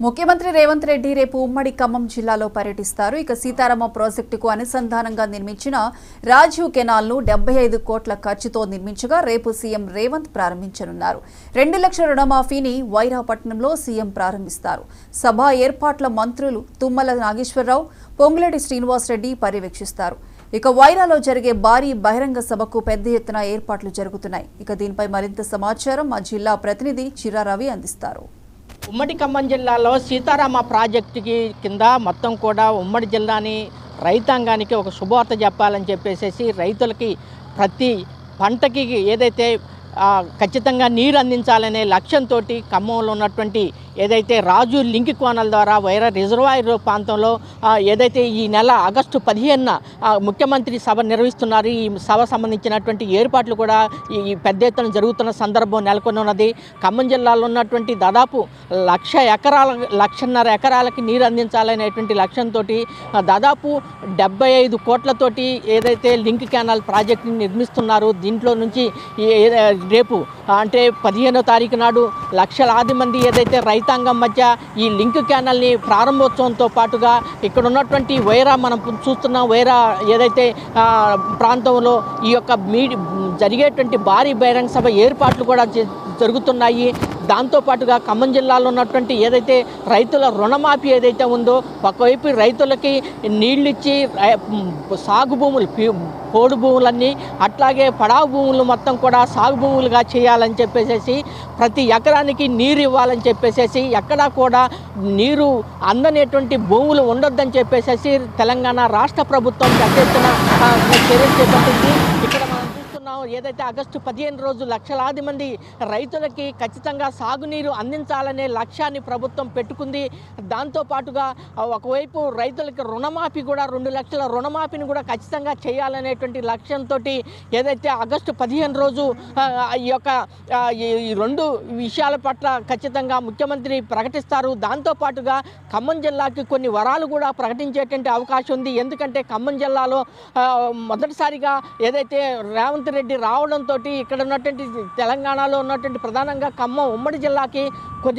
ముఖ్యమంత్రి రేవంత్ రెడ్డి రేపు ఉమ్మడి ఖమ్మం జిల్లాలో పర్యటిస్తారు. ఇక సీతారామ ప్రాజెక్టుకు అనుసంధానంగా నిర్మించిన రాజీవ్ కెనాల్ను 75 కోట్ల ఖర్చుతో నిర్మించగా రేపు సీఎం రేవంత్ ప్రారంభించనున్నారు. 2 లక్షల రుణమాఫీని వైరాపట్నంలో సీఎం ప్రారంభిస్తారు. సభ ఏర్పాట్ల మంత్రులు తుమ్మల నాగేశ్వరరావు, పొంగులేటి శ్రీనివాసరెడ్డి పర్యవేక్షిస్తారు. ఇక వైరాలో జరిగే భారీ బహిరంగ సభకు పెద్ద ఎత్తున ఏర్పాట్లు జరుగుతున్నాయి. ఇక దీనిపై మరింత సమాచారం మా జిల్లా ప్రతినిధి చిరారవి అందిస్తారు. ఉమ్మడి ఖమ్మం జిల్లాలో సీతారామ ప్రాజెక్టుకి కింద మొత్తం కూడా ఉమ్మడి జిల్లాని రైతాంగానికి ఒక శుభవార్త చెప్పాలని చెప్పేసి రైతులకి ప్రతి పంటకి ఏదైతే ఖచ్చితంగా నీరు అందించాలనే లక్ష్యంతో ఖమ్మంలో ఉన్నటువంటి ఏదైతే రాజు లింక్ కోనల ద్వారా వైరా రిజర్వాయర్ ప్రాంతంలో ఏదైతే ఈ నెల ఆగస్టు 15న ముఖ్యమంత్రి సభ నిర్వహిస్తున్నారు. ఈ సభ సంబంధించినటువంటి ఏర్పాట్లు కూడా ఈ పెద్ద ఎత్తున జరుగుతున్న సందర్భం నెలకొని ఉన్నది. ఖమ్మం జిల్లాలో ఉన్నటువంటి దాదాపు 1,500 ఎకరాలకి నీరు అందించాలనేటువంటి లక్ష్యంతో దాదాపు 75 కోట్లతోటి ఏదైతే లింక్ కెనాల్ ప్రాజెక్టుని నిర్మిస్తున్నారు. దీంట్లో నుంచి రేపు అంటే 15వ తారీఖు నాడు లక్షలాది మంది ఏదైతే రైతాంగం మధ్య ఈ లింక్ కెనాల్ని ప్రారంభోత్సవంతో పాటుగా ఇక్కడ ఉన్నటువంటి వైరా మనం చూస్తున్నాం. వైరా ఏదైతే ప్రాంతంలో ఈ యొక్క జరిగేటువంటి భారీ బహిరంగ సభ ఏర్పాట్లు కూడా జరుగుతున్నాయి. దాంతోపాటుగా ఖమ్మం జిల్లాలో ఉన్నటువంటి ఏదైతే రైతుల రుణమాఫీ ఏదైతే ఉందో ఒకవైపు రైతులకి నీళ్ళిచ్చి సాగు భూములు పోడు భూములన్నీ అట్లాగే పడావు భూములు మొత్తం కూడా సాగు భూములుగా చేయాలని చెప్పేసి ప్రతి ఎకరానికి నీరు ఇవ్వాలని చెప్పేసి ఎక్కడా కూడా నీరు అందనేటువంటి భూములు ఉండొద్దని చెప్పేసి తెలంగాణ రాష్ట్ర ప్రభుత్వం పెద్ద ఎత్తున చర్యలు చేపట్టింది. ఇక్కడ మనం ఏదైతే ఆగస్టు 15 రోజు లక్షలాది మంది రైతులకి ఖచ్చితంగా సాగునీరు అందించాలనే లక్ష్యాన్ని ప్రభుత్వం పెట్టుకుంది. దాంతోపాటుగా ఒకవైపు రైతులకి రుణమాఫీ కూడా 2 లక్షల రుణమాఫీని కూడా ఖచ్చితంగా చేయాలనేటువంటి లక్ష్యంతో ఏదైతే ఆగస్టు 15 రోజు ఈ యొక్క ఈ 2 విషయాల పట్ల ఖచ్చితంగా ముఖ్యమంత్రి ప్రకటిస్తారు. దాంతోపాటుగా ఖమ్మం జిల్లాకి కొన్ని వరాలు కూడా ప్రకటించేటువంటి అవకాశం ఉంది. ఎందుకంటే ఖమ్మం జిల్లాలో మొదటిసారిగా ఏదైతే రేవంత్ రెడ్డి రావడంతో ఇక్కడ ఉన్నటువంటి తెలంగాణలో ఉన్నటువంటి ప్రధానంగా ఖమ్మం ఉమ్మడి జిల్లాకి కొద్ది